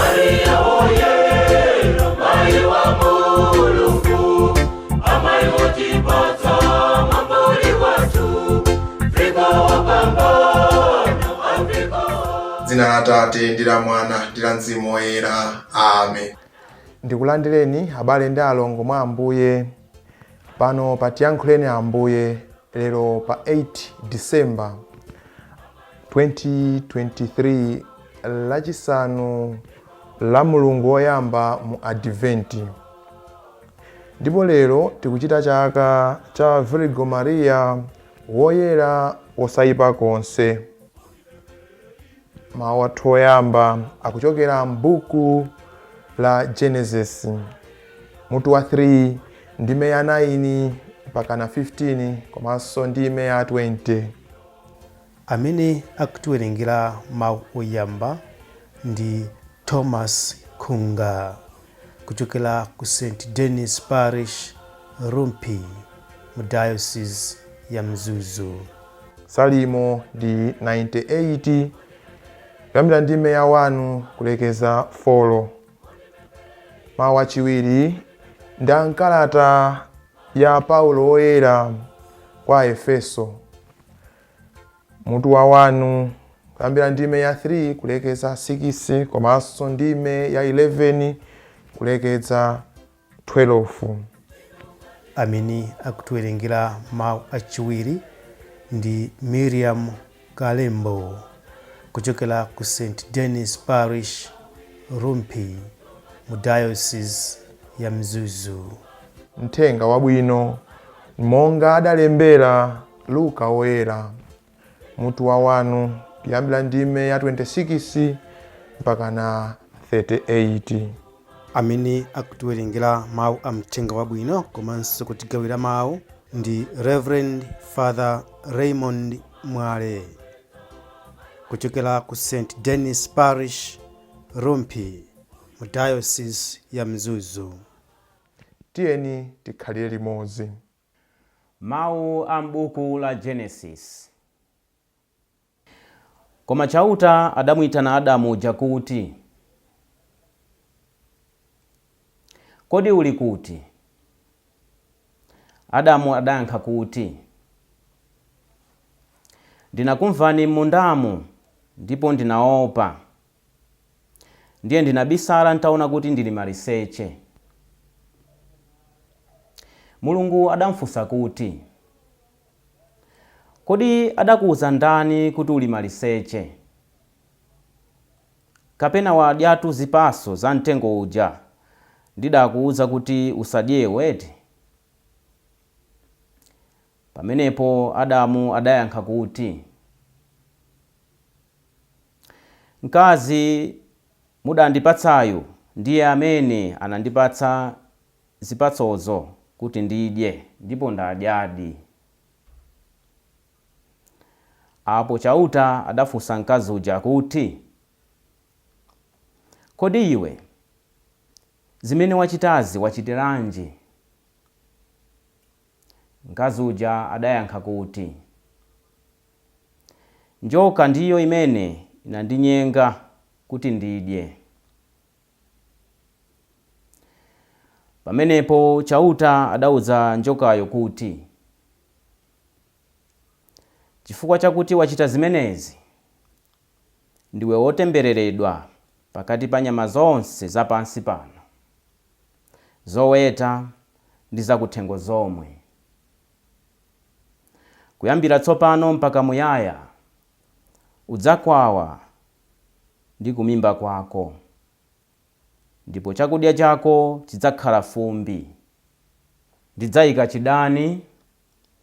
Maria oyera mai wa Mulungu, Amai motipata mambuli watu, Afrika wapambana, Afrika. Dzina la Atate ndi la Mwana ndi la Mzimu Woyera. Amen. Ndikulandireni abale ndi alongo mwa Ambuye pano patiyankhuleni Ambuye lero pa 8 December 2023 lachisanu la mulungu woyamba mu Adventi. Ndipo lero tikuchita chaka cha Virgo Maria woyera wosayipa konse. Mawu athu oyamba akuchokera m'buku la Genesis mutu wa 3 ndime ya 9 mpaka na 15 komanso ndime ya 20. Amene akutiwerengera mawu oyamba ndi Thomas Kunga kuchokera ku St. Denis Parish, Rumpi, mu Diocese ya Mzuzu. Salimo ndi 98 kuyambira ndime ya 1 kulekeza 4. Mawu achiwiri ndi kalata ya Paulo woyera kwa Efeso mutu wa 1 kuyambira ndime ya 3 kulekeza 6 komanso ndime ya 11 kulekeza 12. Amene akutiwerengera mawu achiwiri ndi Miriam Kalembo kuchokera ku St. Denis Parish, Rumpi, mu Diocese ya Mzuzu. Mthenga wabwino monga adalembera Luka woyera mutu wa 1 kuyambira ndime ya 26 mpaka na 38. Amene akutiwerengera mawu a mthenga wabwino komanso kutigawira mawu ndi Reverend Father Raymond Mwale kuchokera ku St. Denis Parish, Rumpi, mu Diocese ya Mzuzu. Tiyeni tikhalire limodzi. Mawu a m'buku la Genesis. Koma chauta adamuyitana Adamu uja kuti, kodi uli kuti? Adamu adayankha kuti, ndinakumvani m'mundamu ndipo ndinaopa, ndiye ndinabisala ntaona kuti ndili maliseche. Mulungu adamfunsa kuti, kodi adakuwuza ndani kuti uli maliseche? Kapena wadyatu zipaso za mtengo uja ndidakuwuza kuti usadye weti? Pamenepo Adamu adayankha kuti, mkazi mudandipatsayo ndiye amene anandipatsa zipatsozo kuti ndidye ndipo ndadyadi. Apo chauta adafunsa mkazi uja kuti, kodi iwe zimene wachitazi wachitiranji? Mkazi uja adayankha kuti, njoka ndiyo imene inandinyenga kuti ndidye. Pamenepo chauta adauza njokayo kuti, chifukwa chakuti wachita zimenezi, ndiwe wotembereredwa pakati pa nyama zonse zapansi pano, zoweta ndi zakuthengo zomwe. Kuyambira tsopano mpaka muyaya udzakwawa ndi kumimba kwako, ndipo chakudya chako chidzakhala fumbi. Ndidzayika chidani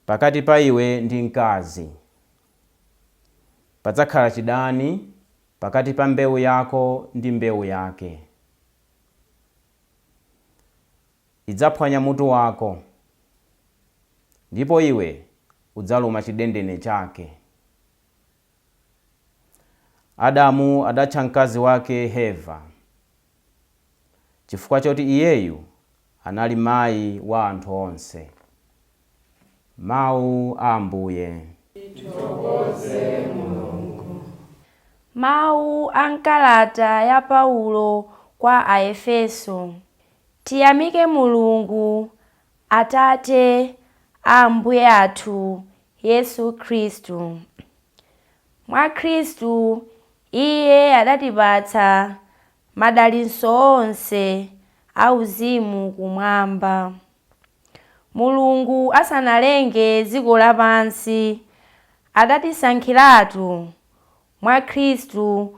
pakati pa iwe ndi mkazi, padzakhala chidani pakati pa mbewu yako ndi mbewu yake. Idzaphwanya mutu wako, ndipo iwe udzaluma chidendene chake. Adamu adatcha mkazi wake Heva, chifukwa choti iyeyu anali mayi wa anthu onse. Mawu a Ambuye. Mawu a kalata ya Paulo kwa Aefeso. Tiyamike Mulungu Atate a Ambuye athu Yesu Khristu. Mwa Khristu Iye adatipatsa madalitso onse auzimu kumwamba. Mulungu asanalenge dziko lapansi adatisankhiratu mwa Khristu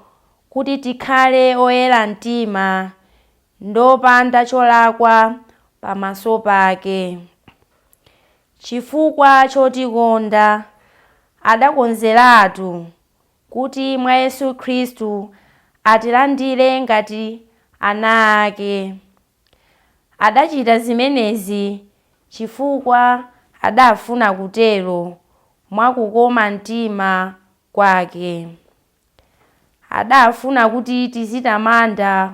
kuti tikhale oyera mtima ndopanda cholakwa pamaso pake. Chifukwa chotikonda adakonzeratu kuti mwa Yesu Khristu atilandire ngati ana ake. Adachita zimenezi chifukwa adafuna kutero mwa kukoma mtima kwake. Adafuna kuti tizitamanda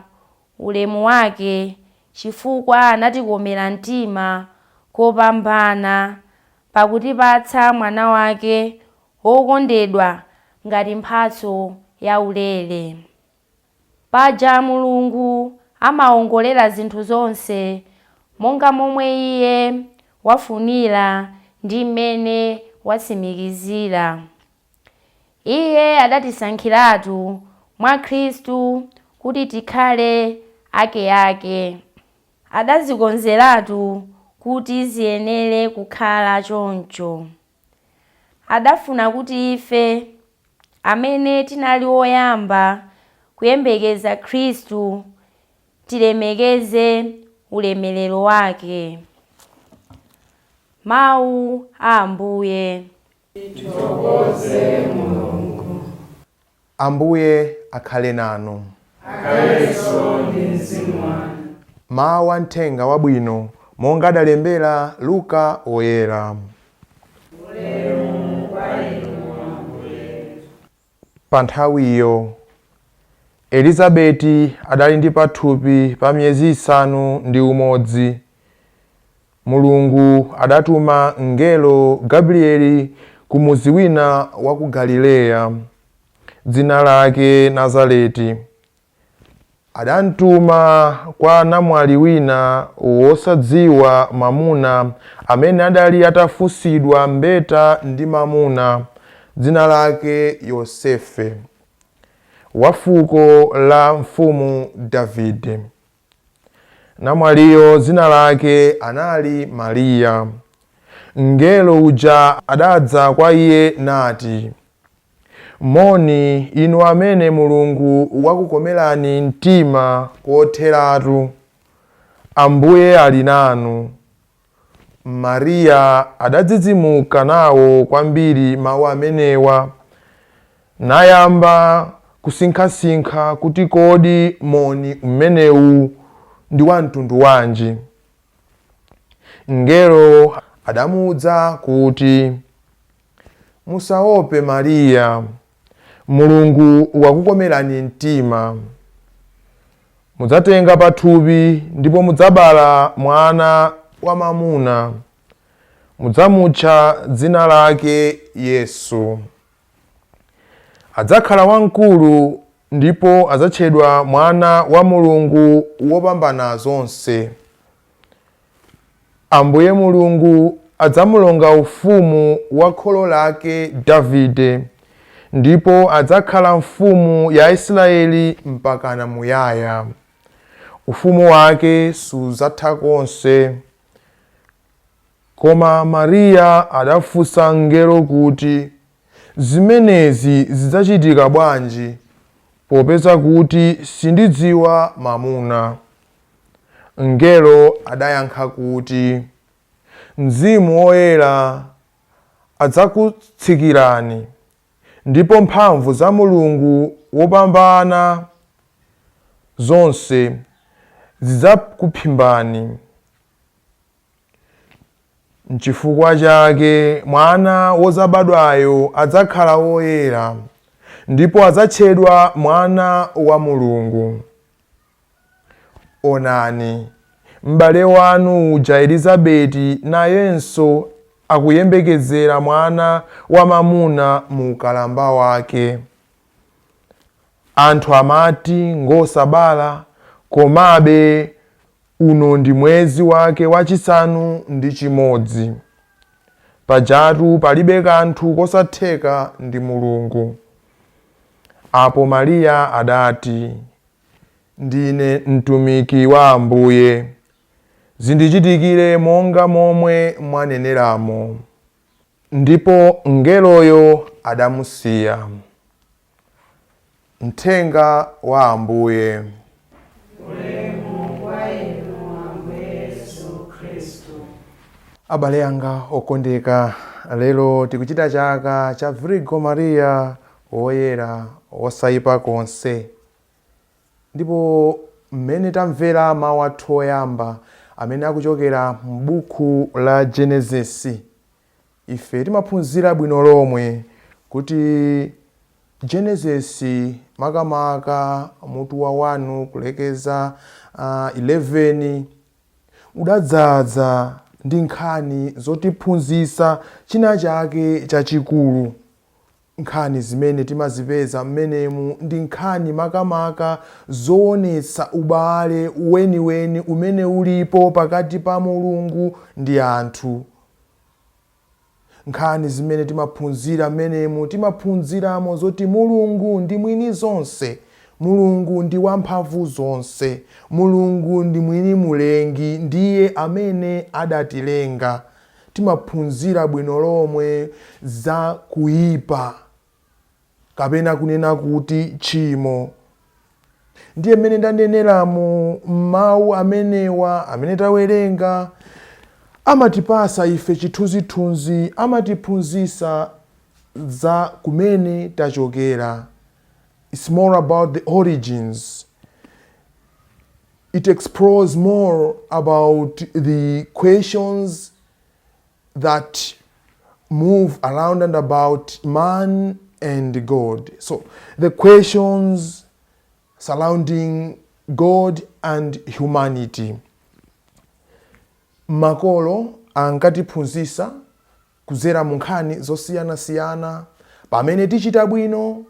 ulemu wake chifukwa anatikomera mtima kopambana pakutipatsa mwana wake wokondedwa ngati mphatso ya ulere. Paja Mulungu amawongolera zinthu zonse monga momwe Iye wafunira ndi mmene watsimikizira. Iye adatisankhiratu mwa Khristu kuti tikhale ake. Adazikonzeratu kuti ziyenere kukhala choncho. Adafuna kuti ife amene tinali oyamba kuyembekeza Khristu tilemekeze ulemerero wake. Mawu a Ambuye. Titokoze Mulungu. Ambuye akhale nanu. Akhalenso ndi mzimu wanu. Mawu a Uthenga Wabwino monga adalembera Luka oyera. Pa nthawiyo Elizabeti adali ndi pathupi pa miyezi 6 Mulungu adatuma mngelo Gabrieli ku muzi wina wa ku Galileya, dzina lake Nazareti. Adamtuma kwa namwali wina wosadziwa mamuna amene adali atafunsidwa mbeta ndi mamuna, dzina lake Yosefe, wa fuko la mfumu Davide. Namwaliyo dzina lake anali Mariya. Mngelo uja adadza kwa iye nati, moni inu amene Mulungu wakukomerani mtima kotheratu, Ambuye ali nanu. Mariya adadzidzimuka nawo kwambiri mawu amenewa, nayamba kusinkhasinkha kuti kodi moni umenewu ndi wa mtundu wanji. Mngelo adamuwuza kuti, musaope Mariya, Mulungu wakukomerani mtima. Mudzatenga pathupi ndipo mudzabala mwana wamamuna. Mudzamutcha dzina lake Yesu. Adzakhala wamkulu ndipo adzatchedwa mwana wa Mulungu wopambana zonse. Ambuye Mulungu adzamulonga ufumu wa kholo lake Davide, ndipo adzakhala mfumu ya Israeli mpaka muyaya. Ufumu wake sudzatha konse. Koma Mariya adafunsa mngelo kuti, zimenezi zidzachitika bwanji, popeza kuti sindidziwa mamuna. Mngelo adayankha kuti, Mzimu Woyera adzakutsikirani, ndipo mphamvu za Mulungu wopambana zonse zidzakuphimbani. N'chifukwa chake mwana wozabadwayo adzakhala woyera, ndipo adzatchedwa mwana wa Mulungu. Onani, m'bale wanu uja Elizabeti nayenso akuyembekezera mwana wamamuna mu ukalamba wake. Anthu amati ngosabala, komabe uno ndi mwezi wake wachisanu ndi chimodzi. Pajatu palibe kanthu kosatheka ndi Mulungu. Apo Mariya adati, ndine mtumiki wa Ambuye, zindichitikire monga momwe mwaneneramo. Ndipo mngeloyo adamusiya. Mthenga wa Ambuye. Ulemu kwa inu Ambuye Yesu Kristu. Abale anga okondeka, lero tikuchita chaka cha Virgo Maria woyera wosaipa konse. Ndipo mmene tamvera mawu athu oyamba amene akuchokera m'buku la Genesis, ife timaphunzira bwino lomwe kuti Genesis makamaka mutu wa 1 kulekeza 11 udadzaza ndi nkhani zotiphunzitsa china chake chachikulu. Nkhani zimene timazipeza mmenemu ndi nkhani makamaka zoonetsa ubale weniweni umene ulipo pakati pa Mulungu ndi anthu. Nkhani zimene timaphunzira mmenemu timaphunziramo zoti Mulungu ndi mwini zonse, Mulungu ndi wamphamvu zonse, Mulungu ndi mwini mulengi, ndiye amene adatilenga. Timaphunzira bwino lomwe za kuyipa kapena kunena kuti tchimo. Ndiye mmene ndaneneramu mawu amenewa amene tawerenga amatipasa ife chithunzithunzi, amatiphunzitsa za kumene tachokera. It's more about the origins. It explores more about the questions that move around and about man and God. So the questions surrounding God and humanity. Makolo ankatiphunzitsa kudzera mu nkhani zosiyanasiyana. Pamene tichita bwino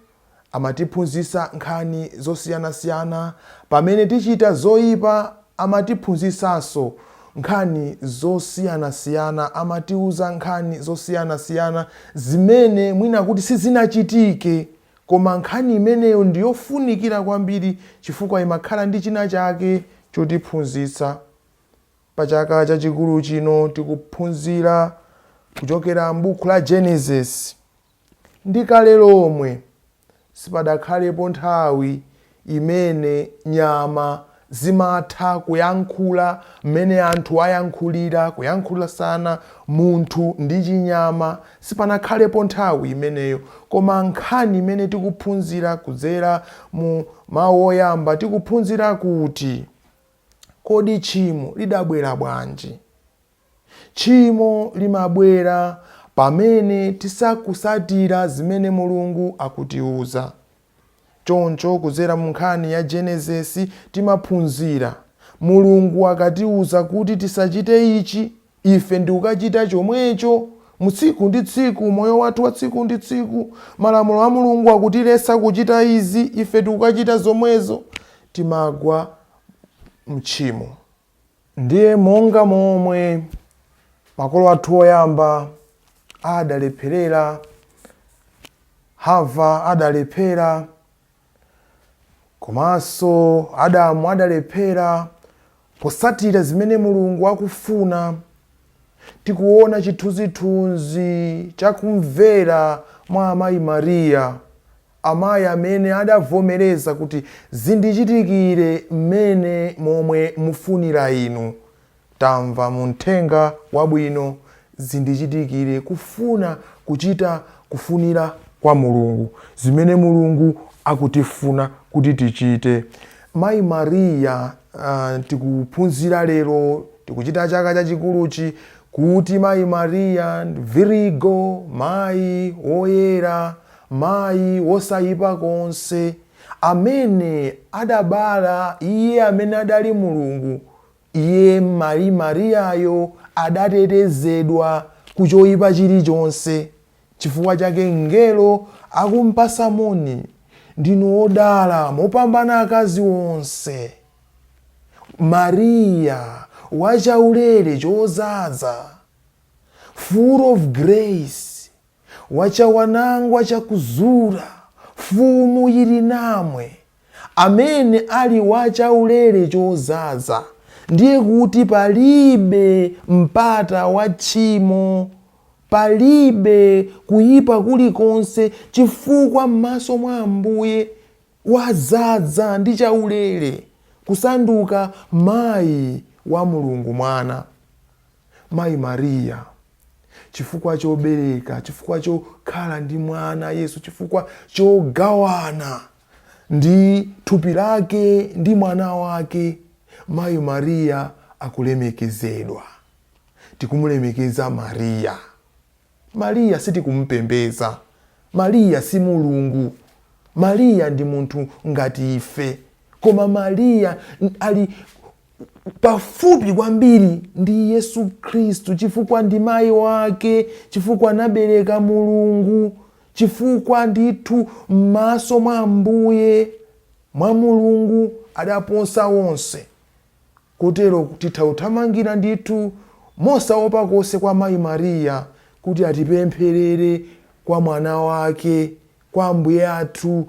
amatiphunzitsa nkhani zosiyanasiyana, pamene tichita zoyipa amatiphunzitsanso nkhani zosiyanasiyana, amatiuza nkhani zosiyanasiyana zimene mwina kuti sizinachitike, koma nkhani imeneyo ndiyofunikira kwambiri chifukwa imakhala ndi china chake chotiphunzitsa. Pa chaka chachikulu chino tikuphunzira kuchokera m'buku la Genesis. Ndi kale lomwe sipadakhalepo nthawi imene nyama zimatha kuyankhula mmene anthu ayankhulira, kuyankhulana munthu ndi chinyama. Sipanakhalepo nthawi imeneyo, koma nkhani imene tikuphunzira kudzera mu mawu oyamba tikuphunzira kuti kodi tchimo lidabwera bwanji. Tchimo limabwera pamene tisakusatira zimene Mulungu akutiuza. Choncho kudzera mu nkhani ya Genesis timaphunzira Mulungu akatiuza kuti tisachite ichi, ife ndikukachita chomwecho. Mu tsiku ndi tsiku, moyo wathu wa tsiku ndi tsiku, malamulo a Mulungu akutiletsa kuchita izi, ife tikukachita zomwezo, timagwa mtchimo. Ndiye monga momwe makolo athu oyamba adalepherera, Hava adalephera, komanso Adamu adalephera posatira zimene Mulungu akufuna. Tikuona chithunzithunzi chakumvera mwa Amai Mariya, Amai amene adavomereza kuti zindichitikire mmene momwe mufunira inu. Tamva mu Uthenga Wabwino, zindichitikire kufuna kuchita kufunira kwa Mulungu, zimene Mulungu akutifuna kuti tichite. Mai Mariya tikuphunzira lero, tikuchita chaka chachikuluchi kuti Mai Mariya Virgo, mayi woyera, mayi wosayipa konse, amene adabala iye amene adali Mulungu. Iye Mai Mariyayo adatetezedwa kuchoyipa chilichonse. Chifukwa chake mngelo akumpasa moni, ndinu odala mopambana akazi onse. Maria wachaulere chozaza, full of grace, wachawanangwa chakuzura, fumu yili namwe. Amene ali wachaulere chozaza ndiye kuti palibe mpata wa tchimo, palibe kuyipa kulikonse, chifukwa m'maso mwa Ambuye wazaza ndi chaulere kusanduka mayi wa Mulungu mwana. Mayi Maria, chifukwa chobereka, chifukwa chokhala ndi mwana Yesu, chifukwa chogawana ndi thupi lake ndi mwana wake, Mayi Maria akulemekezedwa. Tikumulemekeza Maria. Maria sitikumpembeza. Maria si Mulungu. Maria ndi munthu ngati ife. Koma Maria ali pafupi kwambiri ndi Yesu Khristu, chifukwa ndi mayi wake, chifukwa anabereka Mulungu, chifukwa ndithu m'maso mwa Ambuye mwa Mulungu adaposa wonse. Kotero titha kuthamangira ndithu mosaopa konse kwa Mayi Maria kuti atipempherere kwa mwana wake, kwa Ambuye athu,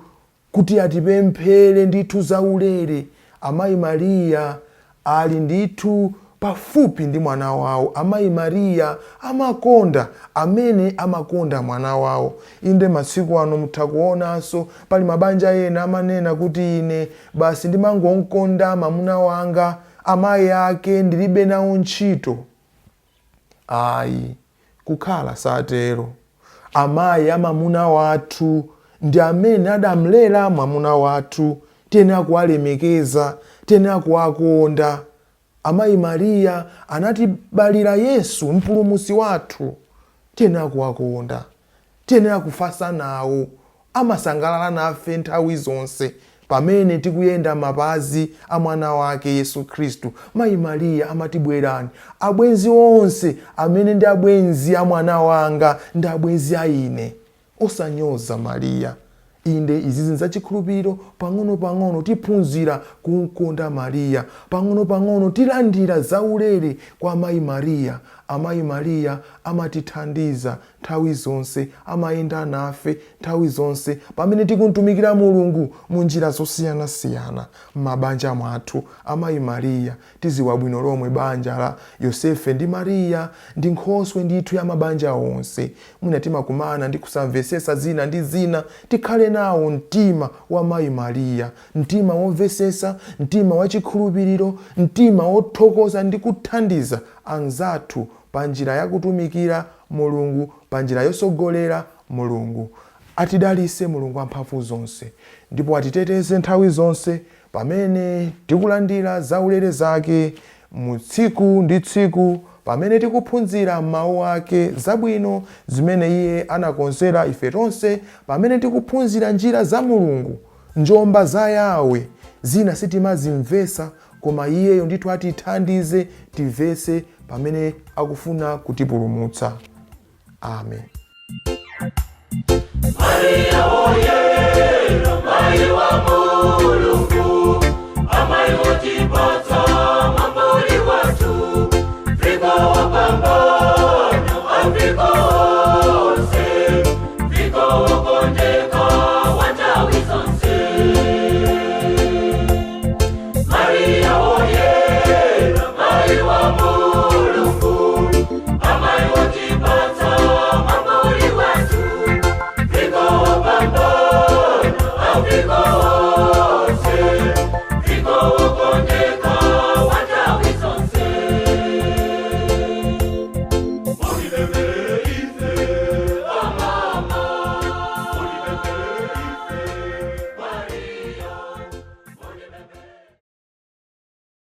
kuti atipemphere ndithu zaulere. Amayi Maria ali ndithu pafupi ndi mwana wawo. Amayi Maria amakonda amene amakonda mwana wawo. Inde masiku ano mutha kuonanso pali mabanja ena amanena kuti ine basi ndimangonkonda mwamuna wanga, amayi ake ndilibe nawo ntchito. Ayi, kukhala satero. Amayi amamuna wathu ndi amene adamlera mwamuna wathu, tena kuwalemekeza, tena kuwakonda. Amayi Maria anatibalira Yesu mpulumutsi wathu, tena kuwakonda, tena kufasa nawo, amasangalala nafe nthawi zonse pamene tikuyenda mapazi a mwana wake Yesu Khristu. Mayi Maria amatibwerani, abwenzi onse amene ndi abwenzi a mwana wanga ndi abwenzi a ine. Osanyoza Maria. Inde izi zachikhulupiriro pang'ono-pang'ono tiphunzira kukonda Maria, pang'ono-pang'ono tilandira zaulere kwa Mayi Maria. Amayi Maria amatithandiza nthawi zonse, amayenda nafe nthawi zonse pamene tikumtumikira Mulungu mu njira zosiyanasiyana m'mabanja mwathu. Amayi Maria tiziwa bwino lomwe banja la Yosefe ndi Maria ndi nkhoswe ndithu ya mabanja onse. Mwina timakumana ndi kusamvesesa zina ndi zina, tikhale nawo mtima wa Mayi Maria, mtima womvesesa, mtima wachikhulupiriro, mtima wothokoza ndi kuthandiza anzathu pa njira yakutumikira Mulungu, pa njira yosogolera Mulungu. Atidalise Mulungu amphamvu zonse ndipo atiteteze nthawi zonse pamene tikulandira zaulere zake mu tsiku ndi tsiku, pamene tikuphunzira mawu ake zabwino zimene iye anakonzera ife tonse, pamene tikuphunzira njira za Mulungu, njomba za Yawe zina sitimazimvesa, koma iyeyo ndithu atithandize timvese pamene akufuna kutipulumutsa. Amen. Maria oye, Mayi wa Mulungu, Amai